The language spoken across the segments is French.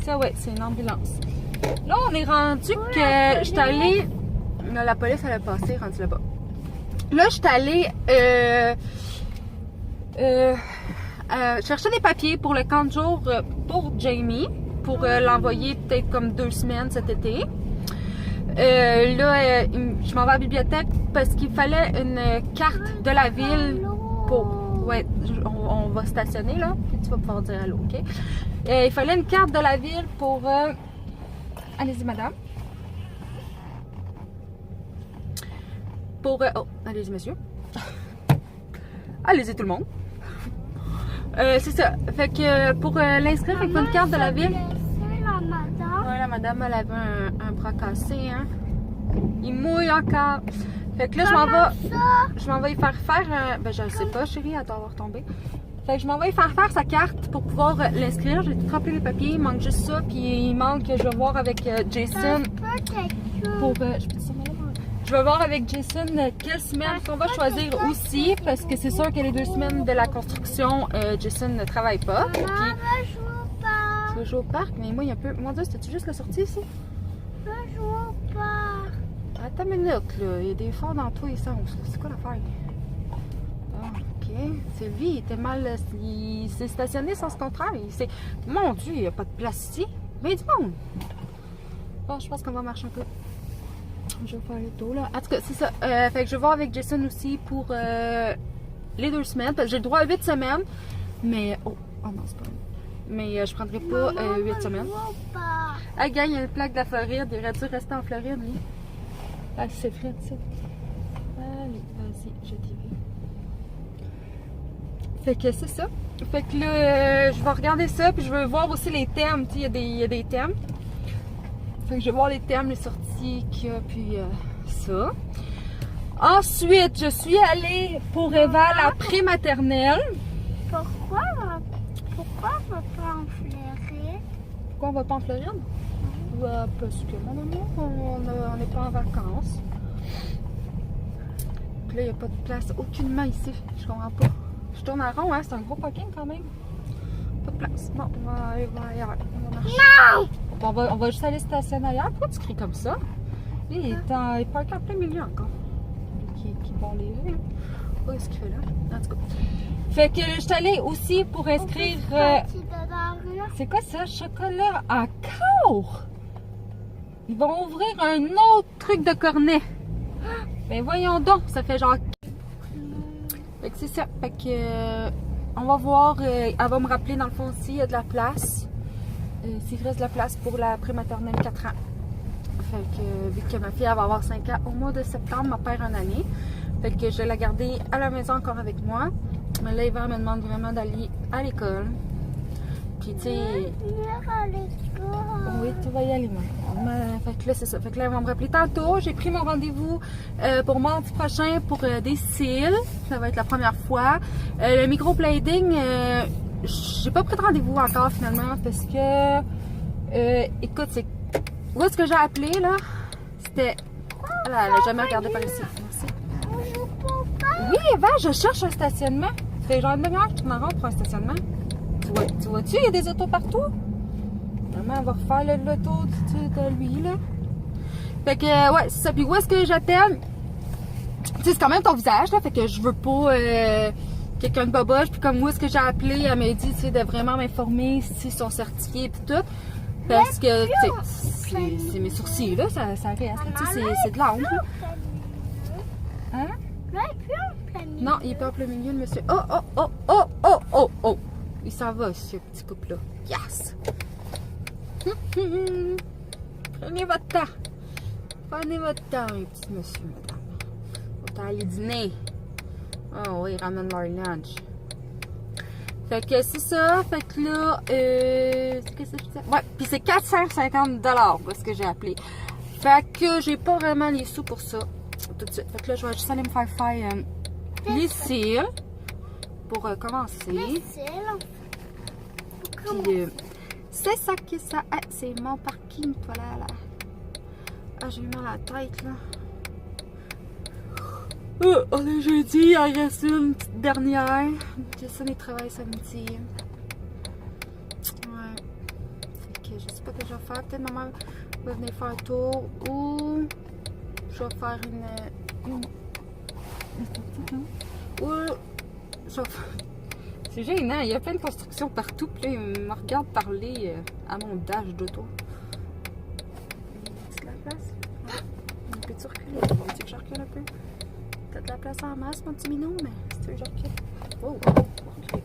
Ça, ouais, c'est une ambulance. Là, on est rendu que j'étais allée... Là, la police, elle a passé, rendue là-bas. Là, j'étais allée chercher des papiers pour le camp de jour pour Jamie, pour l'envoyer peut-être comme 2 semaines cet été. Là, je m'en vais à la bibliothèque parce qu'il fallait une carte de la ville pour... Ouais, on va stationner là, puis tu vas pouvoir dire allô, ok? Il fallait une carte de la ville pour... Allez-y, madame. Pour... oh, allez-y, monsieur. Allez-y, tout le monde. C'est ça. Fait que pour l'inscrire, il faut une carte de la ville. Ouais, la madame, elle avait un bras cassé, hein. Il mouille encore. Fait que là, je m'en vais y faire ben, je sais pas, chérie, elle doit avoir tombé. Fait que je m'en vais y faire sa carte pour pouvoir l'inscrire. J'ai tout rempli les papiers, il manque juste ça. Puis il manque, je vais voir avec Jason pour... je vais voir avec Jason quelle semaine qu'on va choisir aussi. Parce que c'est sûr que les 2 semaines de la construction, Jason ne travaille pas. Puis, tu veux jouer au parc? Mais moi, il y a un peu... Mon Dieu, c'était-tu juste la sortie ici? Je veux jouer au parc. Attends une minute, là. Il y a des forts dans tous les sens. C'est quoi l'affaire? Ah, ok. Sylvie, il était mal... Il s'est stationné sans se contraire. Mon Dieu, il n'y a pas de place ici. Mais du monde. Bon, je pense qu'on va marcher un peu. Je vais faire le tour, là. En tout cas, c'est ça. Fait que je vais voir avec Jason aussi pour les 2 semaines. Parce que j'ai le droit à 8 semaines. Mais... Oh non, c'est pas vrai. Mais je prendrai pas 8 semaines. Ah, gars, il y a une plaque de la Floride. Il aurait dû rester en Floride, lui. Ah, c'est frais, ça. Allez, vas-y, je t'y vais. Fait que c'est ça. Fait que là, je vais regarder ça, puis je veux voir aussi les thèmes. Tu sais, il y a des thèmes. Fait que je vais voir les thèmes, les sorties qu'il y a, puis ça. Ensuite, je suis allée pour Eva la prématernelle. Pourquoi on va pas en Floride? Pourquoi on va pas en Floride? Parce que mon amour, on n'est pas en vacances. Puis là, il n'y a pas de place aucunement ici. Je comprends pas. Je tourne en rond, hein? C'est un gros parking quand même. Pas de place. Bon, on va aller ailleurs. On va marcher. Non! On va juste aller stationner ailleurs. Pourquoi tu cries comme ça? Lui, il parque en plein milieu encore. Qui vont les rues. Oh, qu'est-ce qu'il fait là? En tout cas. Fait que je suis allée aussi pour inscrire. C'est quoi ça? Chocolat encore? Ils vont ouvrir un autre truc de cornet. Ben voyons donc, ça fait genre... Fait que c'est ça. Fait que on va voir. Elle va me rappeler dans le fond s'il y a de la place. S'il reste de la place pour la prématernelle 4 ans. Fait que vu que ma fille elle va avoir 5 ans au mois de septembre, ma père en année. Fait que je vais la garder à la maison encore avec moi. Mais là, Eva me demande vraiment d'aller à l'école. Puis tu sais... Oui, tu vas y aller, maman. Fait que là, c'est ça. Fait que là, elle va me rappeler tantôt. J'ai pris mon rendez-vous pour mardi prochain pour des cils. Ça va être la première fois. Le microblading, j'ai pas pris de rendez-vous encore finalement parce que... écoute, c'est... Où est-ce que j'ai appelé, là? C'était... Elle a jamais regardé par ici. Merci. Oui, Eva, je cherche un stationnement. Ça fait genre une demi-heure que tu m'en rends pour un stationnement. Tu vois-tu, il y a des autos partout. Maman, elle va refaire l'auto de lui, là. Fait que, ouais, c'est ça. Puis où est-ce que j'appelle? Tu sais, c'est quand même ton visage, là. Fait que je veux pas quelqu'un de boboche. Puis comme où est-ce que j'ai appelé, elle m'a dit, tu sais, de vraiment m'informer si sont certifiés puis tout. Parce que, tu sais, c'est mes sourcils, là, ça reste. Tu sais, c'est de l'ombre. Hein? Non, il est pas en plein milieu, le monsieur. Oh! Il s'en va, ce petit couple-là. Yes! Prenez votre temps. Prenez votre temps, mes petits monsieur, madame. Faut aller dîner. Oh oui, ils ramènent leur lunch. Fait que c'est ça. Fait que là, qu'est-ce que c'est ça? Ouais, puis c'est 450 $, ce que j'ai appelé. Fait que j'ai pas vraiment les sous pour ça. Tout de suite. Fait que là, je vais juste aller me faire les cils pour commencer. Les cils? Puis, c'est ça qui ça. Ah, c'est mon parking, toi là. Ah, j'ai eu mal à la tête, là. On est jeudi, il en reste une petite dernière. Jason, il travaille samedi. Ouais. Fait que je sais faire. Peut-être maman va venir faire un tour ou je vais faire une... Ou je vais faire... C'est gênant, il y a plein de constructions partout. Puis là, il me regarde parler à mon dash d'auto. C'est de la place? On peut-tu reculer? Veux-tu que je recule un peu? T'as de la place en masse, mon petit minou, mais si tu veux, je recule. Oh, on va reculer.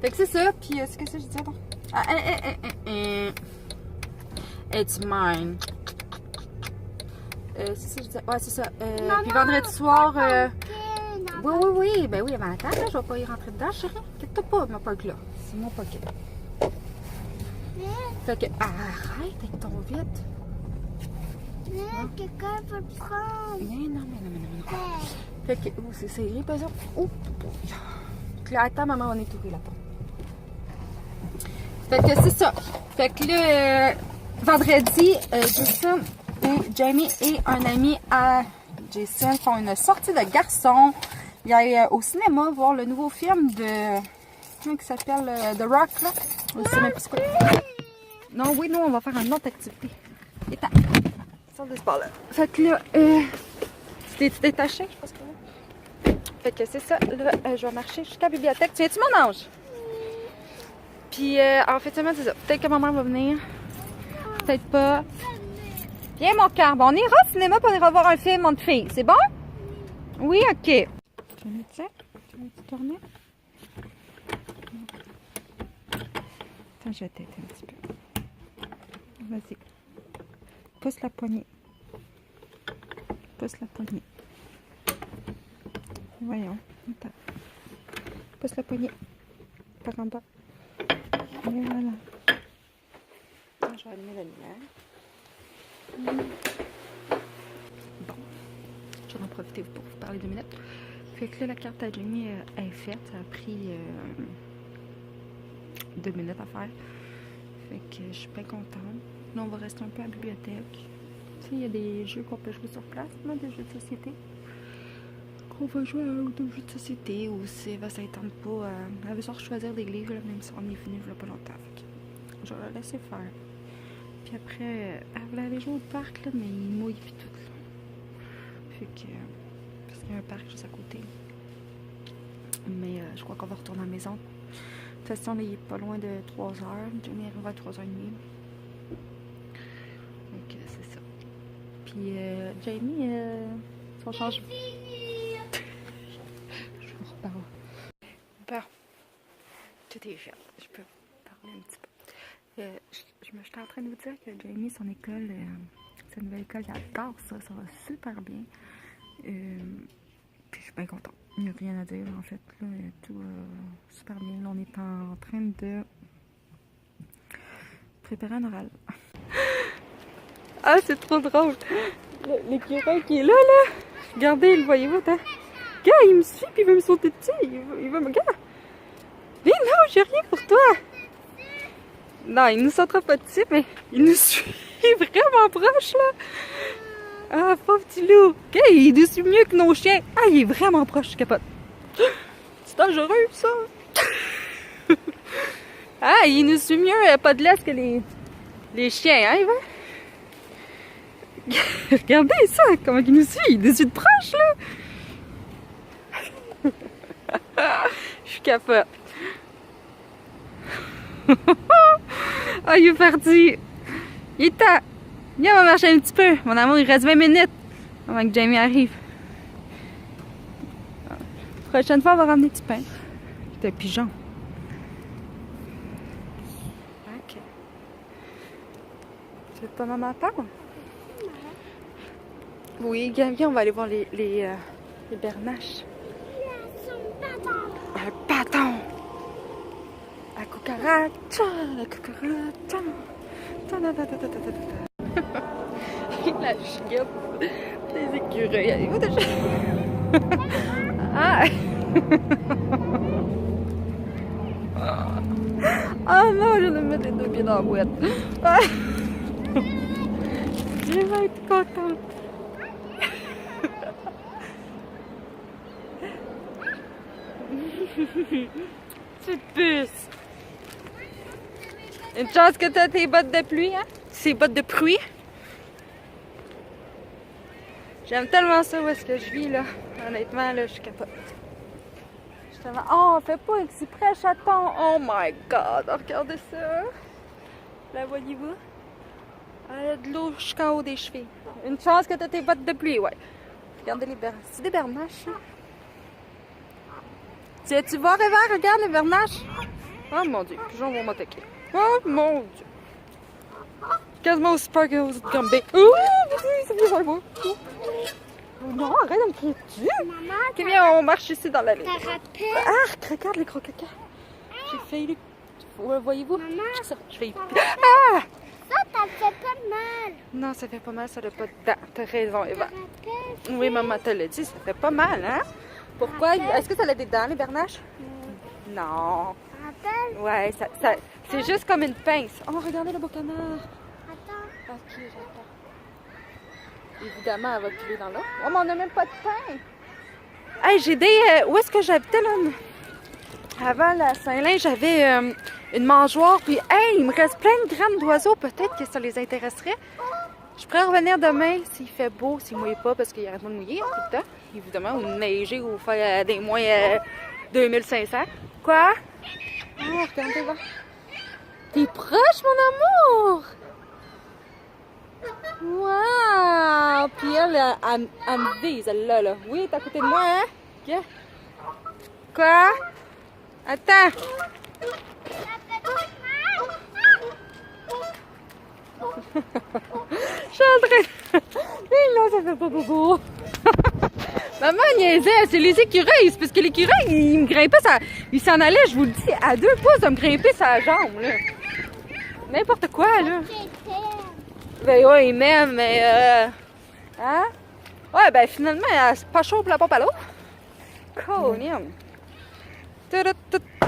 Fait que c'est ça, puis c'est que ça, je disais, attends. Ah, It's mine. C'est ça, je disais. Ouais, c'est ça. Puis vendredi soir. Oui, ben oui, avant la table, là, je vais pas y rentrer dedans, chérie. Inquiète-toi pas, ma poque là. C'est mon pocket. Fait que, arrête avec ton vide. Quelqu'un peut le prendre. Mais non. Fait que, c'est serré, par exemple. Oh, là, attends, maman, on est touré là-bas. Fait que c'est ça. Fait que là, vendredi, Jason et Jamie et un ami à Jason font une sortie de garçon. Il y a au cinéma voir le nouveau film de... Comment il s'appelle? The Rock, là. On sait même pas ce quoi. Non, oui, nous, on va faire une autre activité. Étant. Sors de ce bord-là. Fait que là, tu t'es détaché, je pense que oui. Fait que c'est ça. Là, je vais marcher jusqu'à la bibliothèque. Tu viens-tu, mon ange? Puis, en fait, c'est ça. Peut-être que maman va venir. Peut-être pas. Viens, mon cœur. Bon, on ira au cinéma pour on ira voir un film entre filles. C'est bon? Oui, ok. Tu veux mettre ça? Tu veux tourner? Attends, je vais t'aider un petit peu. Vas-y. Pousse la poignée. Pousse la poignée. Voyons. Attends. Pousse la poignée. Par en bas. Et voilà. Je vais allumer la lumière. Bon. Je vais en profiter pour vous parler 2 minutes. Fait que là, la carte à Jamie est faite. Ça a pris 2 minutes à faire. Fait que je suis bien contente. Là, on va rester un peu à la bibliothèque. Tu sais, il y a des jeux qu'on peut jouer sur place, là, des jeux de société. Qu'on va jouer à des jeux de société ou si elle va s'attendre pas. Elle veut sortir choisir des livres, là, même si on est venu il y a pas longtemps. Fait que je vais la laisser faire. Puis après, elle voulait aller jouer au parc, là, mais il mouille puis tout. Là. Fait que. Parce qu'il y a un parc juste à côté. Mais je crois qu'on va retourner à la maison. De toute façon, il est pas loin de 3 heures. Jamie arrive à 3h30. Donc, c'est ça. Puis, Jamie, son changement. Je vous reparle. Bon. Tout est fait. Je peux parler un petit peu. J'étais en train de vous dire que Jamie, son école, sa nouvelle école, il adore ça. Ça va super bien. Puis, je suis bien contente. Il n'y a rien à dire, en fait. Là, tout super bien. Là, on est en train de préparer un oral. Ah, c'est trop drôle. L'écureuil qui est là, là. Regardez, le voyez-vous, attends. Gars, il me suit puis il veut me sauter dessus. Il veut me... Gars. Mais non, j'ai rien pour toi. Non, il nous sautera pas dessus, mais il nous suit vraiment proche, là. Ah, pauvre petit loup. Okay, il nous suit mieux que nos chiens. Ah, il est vraiment proche, je capote. C'est dangereux, ça. Ah, il nous suit mieux, pas de laisse que les chiens, hein, Yvan? Regardez ça, comment il nous suit. Il nous suit de proche, là. Je capote. Ah, il est parti. Il est temps. Viens, on va marcher un petit peu. Mon amour, il reste 20 minutes avant que Jamie arrive. Prochaine fois, on va ramener du pain. C'est un pigeon. Ok. Tu veux pas maman attendre? Oui, viens, on va aller voir les bernaches. Un bâton. La cucaracha. La cucaracha. La chiotte des écureuils. Ah! Ah non, je vais mettre les 2 pieds dans la boîte. Ah. Je vais être contente. Petite puce. Une chance que t'as tes bottes de pluie, hein? Ces bottes de pluie. J'aime tellement ça où est-ce que je vis, là. Honnêtement, là, je suis capote. Je suis tellement... Oh, fais pas exprès, chaton! Oh my God! Regardez ça! La voyez-vous? Elle a de l'eau jusqu'en haut des chevilles. Une chance que t'as tes bottes de pluie, ouais. Regardez les bernaches. C'est des bernaches, là. Tu vois, Réver? Regarde les bernaches. Oh mon Dieu, les pigeons vont m'attaquer. Oh mon Dieu. Quasiment aussi peur que vous êtes comme B. Ouh, c'est bien ça, moi. Non, arrête de me crier dessus. Ok, viens, on marche ici dans la ligne. Ah, regarde les croquettes. J'ai failli. Voyez-vous? J'ai failli. Ah! Ça fait pas mal. Non, ça fait pas mal, ça n'a pas de dents. T'as raison, Eva. Oui, maman te l'a dit, ça fait pas mal, hein? Pourquoi? Est-ce que ça a des dents, les bernaches? Non. Ouais, c'est juste comme une pince. Oh, regardez le beau canard. Attends. Ok, j'attends. Évidemment, elle va couler dans l'eau. Oh, mais on n'a même pas de pain. Hey, j'ai des... où est-ce que j'habitais, là? Avant la Saint-Lin, j'avais une mangeoire. Puis, hey, il me reste plein de graines d'oiseaux. Peut-être que ça les intéresserait. Je pourrais revenir demain s'il fait beau, s'il ne mouille pas, parce qu'il arrête pas de mouiller tout le temps. Évidemment, ou neiger, ou faire des moins 2500. Quoi? Oh, regardez là. T'es proche, mon amour! Wow! Puis elle me vise, elle là. Oui, t'es à côté de moi, hein? Yeah. Quoi? Attends! Je suis en train de... là, ça fait pas beaucoup. Maman niaisait, c'est les écureuils. C'est parce que l'écureuil, il me grimpait, il s'en allait, je vous le dis, à 2 pouces de me grimper sa jambe, là. N'importe quoi, là. Ben ouais, il m'aime, mais hein? Ouais, ben finalement, c'est pas chaud pour la pompe à l'eau. Cool,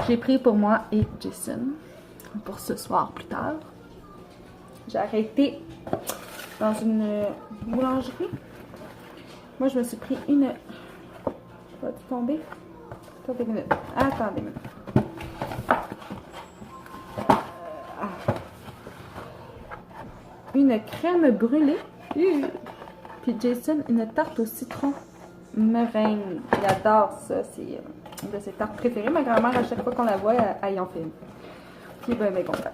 j'ai pris pour moi et Jason pour ce soir plus tard. J'ai arrêté dans une boulangerie. Moi, je me suis pris une... Va-tu tomber? Attendez une minute. Attendez une minute. Une crème brûlée. Puis Jason, une tarte au citron meringue. Il adore ça. C'est une de ses tartes préférées. Ma grand-mère, à chaque fois qu'on la voit, elle y en fait une. Puis ben, content.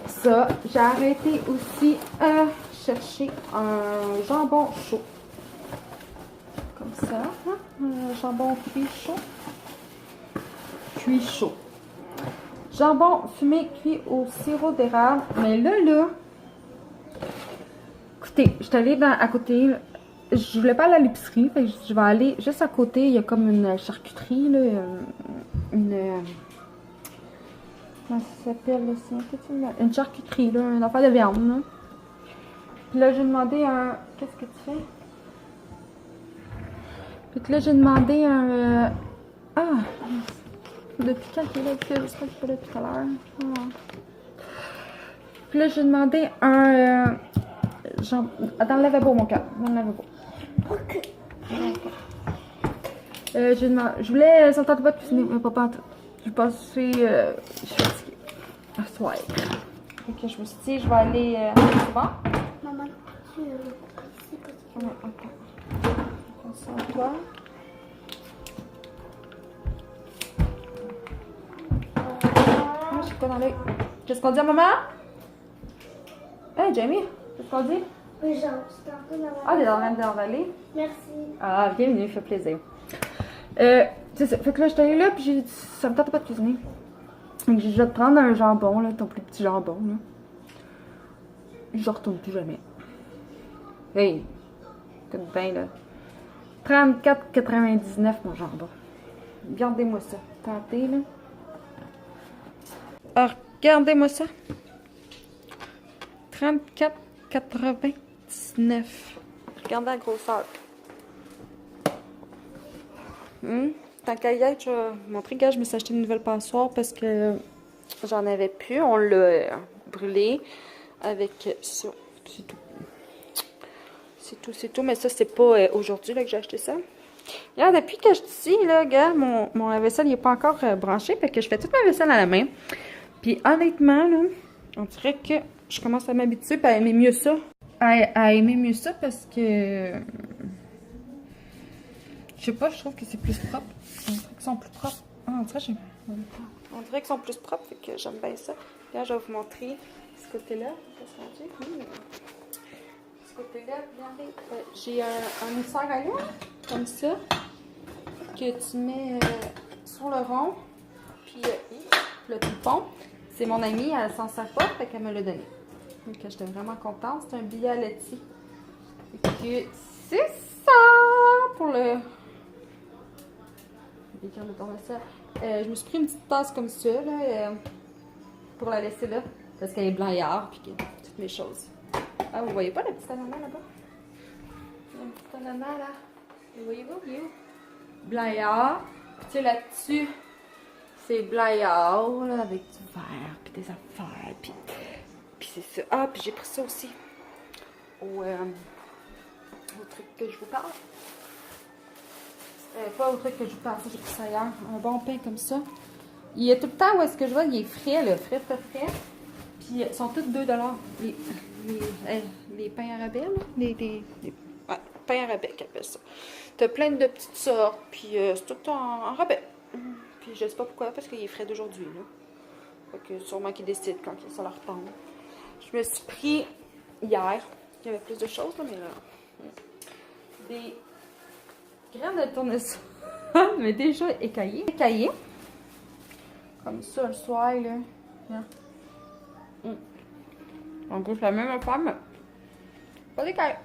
Ça, j'ai arrêté aussi à chercher un jambon chaud. Comme ça. Hein? Un jambon cuit chaud. Cuit chaud. Jambon fumé cuit au sirop d'érable. Mais là... Écoutez, je suis allée à côté. Là. Je voulais pas aller à l'épicerie. Fait que je vais aller juste à côté. Il y a comme une charcuterie. Là, comment ça s'appelle aussi? Une charcuterie, là, une affaire de viande. Là. Puis là, j'ai demandé un... Qu'est-ce que tu fais? Puis là, j'ai demandé un... Depuis quand il est là? J'espère qu'il est pas là depuis tout à l'heure. Oh. Puis là, j'ai demandé un... dans le lavabo, mon cœur. Dans le lavabo. Je voulais... Ça me tente pas de cuisiner, mais pas en tout. Je vais passer... je suis fatiguée. À soir. Ok, je me suis dit, je vais aller... C'est bon? Maman, tu... Ouais, ok. Concentre-toi. J'ai quoi dans l'œil? Qu'est-ce qu'on dit à maman? Hey, Jamie, qu'est-ce qu'on dit? Oui, genre, j'étais en train d'avaler. Ah, t'es en train d'avaler? Merci. Ah, bienvenue, ça fait plaisir. C'est ça. Fait que là, j'étais allée là, puis j'ai dit, ça me tente pas de cuisiner. Donc, je vais te prendre un jambon, là, ton plus petit jambon, là. Je retourne plus jamais. Hey, écoute bien, là. 34,99 mon jambon. Regardez-moi ça. Tentez, là. Ah, regardez-moi ça. 34,99. Regardez la grosseur. Tant qu'à y être, je vais montrer que je me suis acheté une nouvelle passoire parce que j'en avais plus. On l'a brûlé avec ça. C'est tout. C'est tout. Mais ça, c'est pas aujourd'hui là, que j'ai acheté ça. Regarde, depuis que je suis ici, là, regarde, mon vaisselle n'est pas encore branché. Fait que je fais toute ma vaisselle à la main. Puis honnêtement, là, On dirait que je commence à m'habituer à aimer mieux ça. À aimer mieux ça parce que... Je sais pas, je trouve que c'est plus propre. On dirait qu'ils sont plus propres. Ah, on dirait qu'ils sont plus propres, fait que j'aime bien ça. Là, je vais vous montrer ce côté-là. Ce côté-là, regardez. J'ai un émissaire à l'eau, comme ça, que tu mets sur le rond. Puis le poupon, c'est mon amie, elle s'en sert pas, fait qu'elle me l'a donné. Donc j'étais vraiment contente. C'est un billet à laitier. Et c'est ça pour le... je me suis pris une petite tasse comme ça, là, pour la laisser là, parce qu'elle est blanc-yard, puis toutes mes choses. Ah, vous voyez pas la petite ananas là-bas? La petite ananas là. Vous voyez-vous? Il est où? Blanc-yard. Puis tu sais, là-dessus, c'est blanc-yard, là, avec du verre, puis des affaires, puis c'est ça. Ah, puis j'ai pris ça aussi au truc que je vous parle. Pas au truc que je vous parle, j'ai pris ça hier. Un bon pain comme ça. Il y a tout le temps où est-ce que je vois, il est frais, là, frais. Puis ils sont tous 2 $. Les pains arabais, là. Ouais, pains arabais, qu'ils appellent ça. T'as plein de petites sortes, puis c'est tout en rabais. Puis je sais pas pourquoi, parce qu'il est frais d'aujourd'hui, là. Fait que sûrement qu'ils décident quand ça leur tombe. Je me suis pris hier, il y avait plus de choses, là, mais là, des graines de tournesol, mais déjà écaillées. Comme ça le soir, là. On goûte la même affaire, mais pas d'écailles.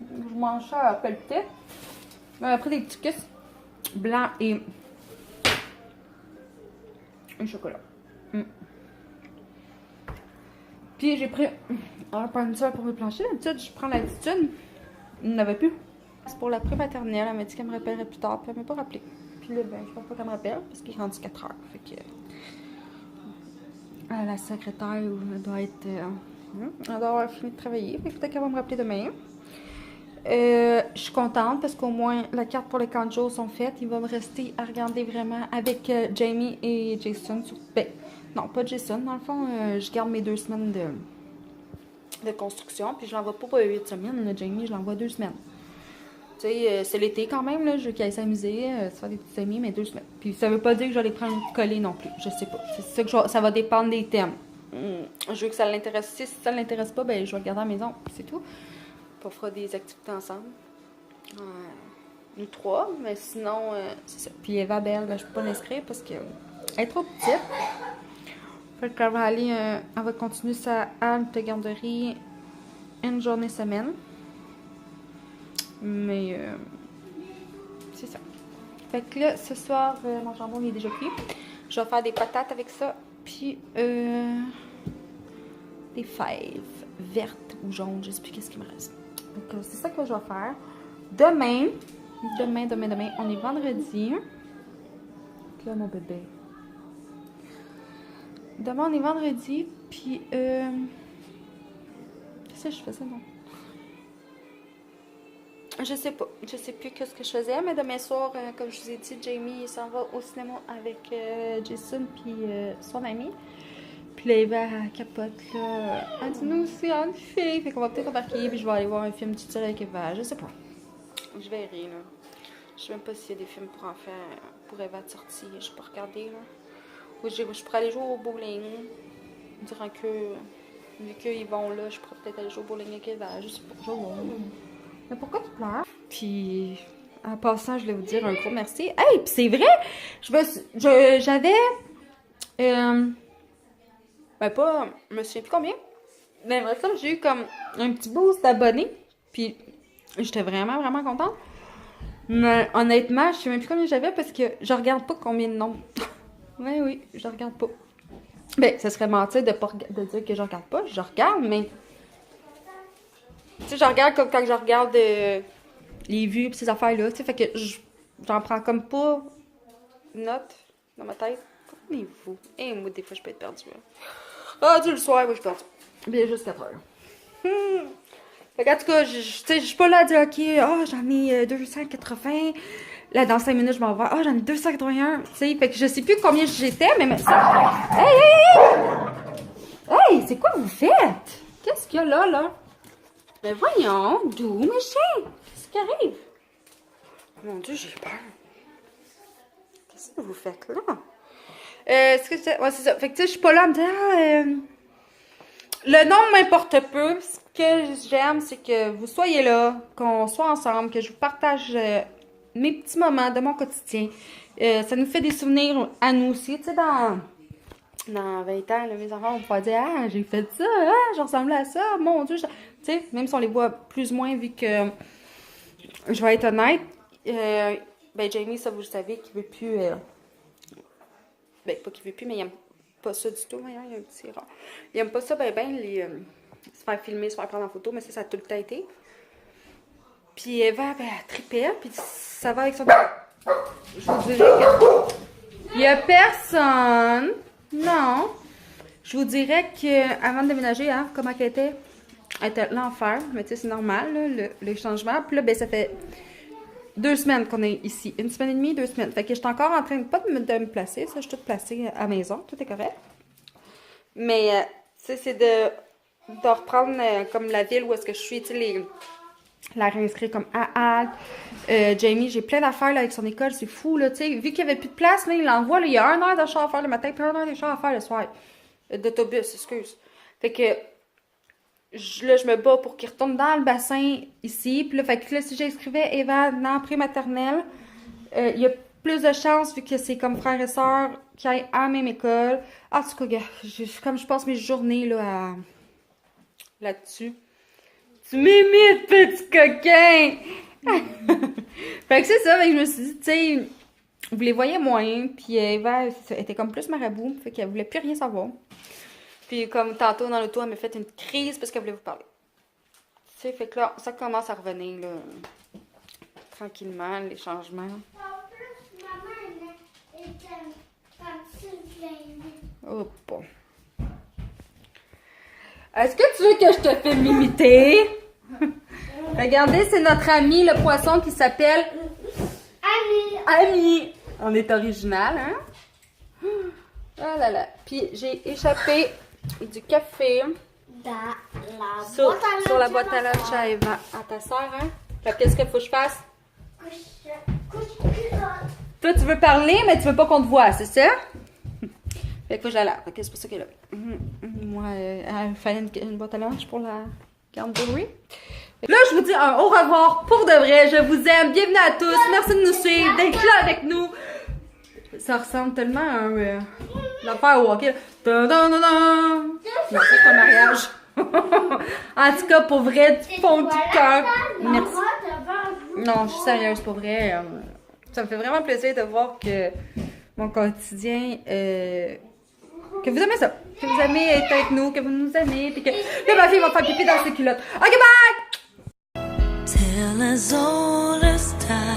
Je mange ça à pelleter. Mais après des petits kisses blancs et chocolat. Puis j'ai pris un pain de sel pour me plancher. D'habitude, je prends l'altitude. Il n'y en avait plus. C'est pour la pré-maternelle. Elle m'a dit qu'elle me rappellerait plus tard. Puis elle m'a pas rappelé. Puis là, ben, je pense pas qu'elle me rappelle parce qu'il est rendu 4 heures. Fait que la secrétaire, elle doit être... elle doit avoir fini de travailler. Fait que peut-être qu'elle va me rappeler demain. Je suis contente parce qu'au moins la carte pour les 40 jours sont faites. Il va me rester à regarder vraiment avec Jamie et Jason. Ben, non, pas Jason. Dans le fond, je garde mes 2 semaines de construction. Puis je l'envoie pas pour 8 semaines. Là, Jamie, je l'envoie 2 semaines. Tu sais, c'est l'été quand même. Là, je veux qu'il aille s'amuser, se faire des petits amis, mais 2 semaines. Puis ça veut pas dire que je vais les prendre collés non plus. Je sais pas. C'est ça que ça va dépendre des thèmes. Je veux que ça l'intéresse. Si ça ne l'intéresse pas, ben je vais le garder à la maison. C'est tout. On fera des activités ensemble. Nous 3, mais sinon, c'est ça. Puis Eva Belle, ben, je peux pas l'inscrire parce qu'elle est trop petite. Fait qu'elle va aller, elle va continuer sa halte de garderie une journée semaine. Mais, c'est ça. Fait que là, ce soir, mon jambon il est déjà cuit. Je vais faire des patates avec ça. Puis, des fèves vertes ou jaunes. Je sais plus qu'est-ce qui me reste. Donc, c'est ça que je vais faire. Demain, on est vendredi. Là, mon bébé. Demain, on est vendredi. Puis, qu'est-ce que je faisais, non? Je sais pas. Je sais plus qu'est-ce que je faisais. Mais demain soir, comme je vous ai dit, Jamie s'en va au cinéma avec Jason puis son ami. Puis là, Eva capote, là. Elle dit, nous aussi, on fait. Fait qu'on va peut-être embarquer, puis je vais aller voir un film tout seul avec Eva. Je sais pas. Je verrai, là. Je sais même pas s'il y a des films pour enfants, pour Eva de sortie. Je peux regarder, là. Ou je pourrais aller jouer au bowling. Durant que, vu qu'ils vont là, je pourrais peut-être aller jouer au bowling avec Eva. Je sais pas. Je vois. Mais pourquoi tu pleures? Puis, en passant, je voulais vous dire un gros merci. Hey, puis c'est vrai! J'avais... ben pas, je me souviens plus combien. Mais bref, j'ai eu comme un petit boost d'abonnés. Puis j'étais vraiment, vraiment contente. Mais honnêtement, je sais même plus combien j'avais parce que je regarde pas combien de nombres. Oui, je regarde pas. Ben, ça serait mentir de dire que je regarde pas. Je regarde, mais... Tu sais, je regarde comme quand je regarde les vues pis ces affaires-là. Tu sais, fait que j'en prends comme pas note dans ma tête. Mais vous. Et moi, des fois, je peux être perdue. Ah, tu le soir, moi, je suis perdue. Bien, juste 4 heures. Fait qu'en tout cas, je suis pas là à dire, OK, j'en ai 280. Là, dans 5 minutes, je m'en vais. J'en ai 281. Tu sais, fait que je sais plus combien j'étais, mais ça. Hey! Hey, c'est quoi vous faites? Qu'est-ce qu'il y a là? Ben voyons, d'où, méchant? Qu'est-ce qui arrive? Mon Dieu, j'ai peur. Qu'est-ce que vous faites là? Est-ce que c'est... Ouais, c'est ça. Fait que tu sais, je suis pas là à me dire... Le nom m'importe peu. Ce que j'aime, c'est que vous soyez là, qu'on soit ensemble, que je vous partage mes petits moments de mon quotidien. Ça nous fait des souvenirs à nous aussi. Tu sais, dans 20 ans, là, mes enfants vont pouvoir dire « Ah, j'ai fait ça, ah, je ressemblais à ça, mon Dieu! » Tu sais, même si on les voit plus ou moins, vu que, je vais être honnête, ben Jamie, ça vous le savez, qu'il veut plus... ben, pas qu'il veut plus, mais il aime pas ça du tout. Voyons, il y a un petit rat. Il aime pas ça, ben, se faire filmer, se faire prendre en photo, mais ça a tout le temps été. Puis Eva, ben, elle tripait, puis ça va avec son... Je vous dirais que... Il y a personne... Non. Je vous dirais qu'avant de déménager, hein, comment elle était l'enfer. Mais tu sais, c'est normal, là, le changement. Puis là, ben, ça fait 2 semaines qu'on est ici. 1 semaine et demie, 2 semaines. Fait que je suis encore en train de me placer. Ça, je suis toute placée à la maison. Tout est correct. Mais, tu sais, c'est de reprendre comme la ville où est-ce que je suis. Tu sais, la réinscrire comme à Halte. Jamie, j'ai plein d'affaires là avec son école, c'est fou là, tu sais, vu qu'il n'y avait plus de place, là, il l'envoie, il y a 1 heure de char à faire le matin, puis 1 heure de char à faire le soir. D'autobus, excuse. Fait que là, je me bats pour qu'il retourne dans le bassin ici, puis là, fait que là, si j'inscrivais Eva dans pré-maternelle, il y a plus de chances, vu que c'est comme frère et soeur qui aillent à la même école. En tout cas, gars, comme je passe mes journées là là-dessus. Tu m'imites, petit coquin! Fait que c'est ça, fait que je me suis dit, tu sais, vous les voyez moins, puis Eva, elle était comme plus marabout, fait qu'elle voulait plus rien savoir. Puis comme tantôt dans l'auto, elle m'a fait une crise parce qu'elle voulait vous parler. Tu sais, fait que là, ça commence à revenir, là, tranquillement, les changements. En plus, maman, elle était partie de l'année. Oh, bon. Est-ce que tu veux que je te fais m'imiter? Regardez, c'est notre ami, le poisson, qui s'appelle... Ami. On est original, hein? Ah là là. Puis j'ai échappé du café sur la boîte à lunch à Eva. À ta soeur, hein? Fait que qu'est-ce qu'il faut que je fasse? Toi, tu veux parler, mais tu veux pas qu'on te voie, c'est ça? Fait que faut que je la lave. Fait que c'est pour ça qu'elle est là. Moi, il fallait une boîte à lunch pour la garderie. Là, je vous dis un au revoir pour de vrai. Je vous aime. Bienvenue à tous. Merci de nous suivre, d'être là avec nous. Ça ressemble tellement à un affaire au hockey. Non, ça, c'est un mariage. En tout cas, pour vrai, du fond du cœur. Merci. Non, je suis sérieuse, pour vrai. Ça me fait vraiment plaisir de voir que mon quotidien... que vous aimez ça. Que vous aimez être avec nous, que vous nous aimez. Puis que là, ma fille va faire pipi dans ses culottes. OK, bye! Tell as old as time.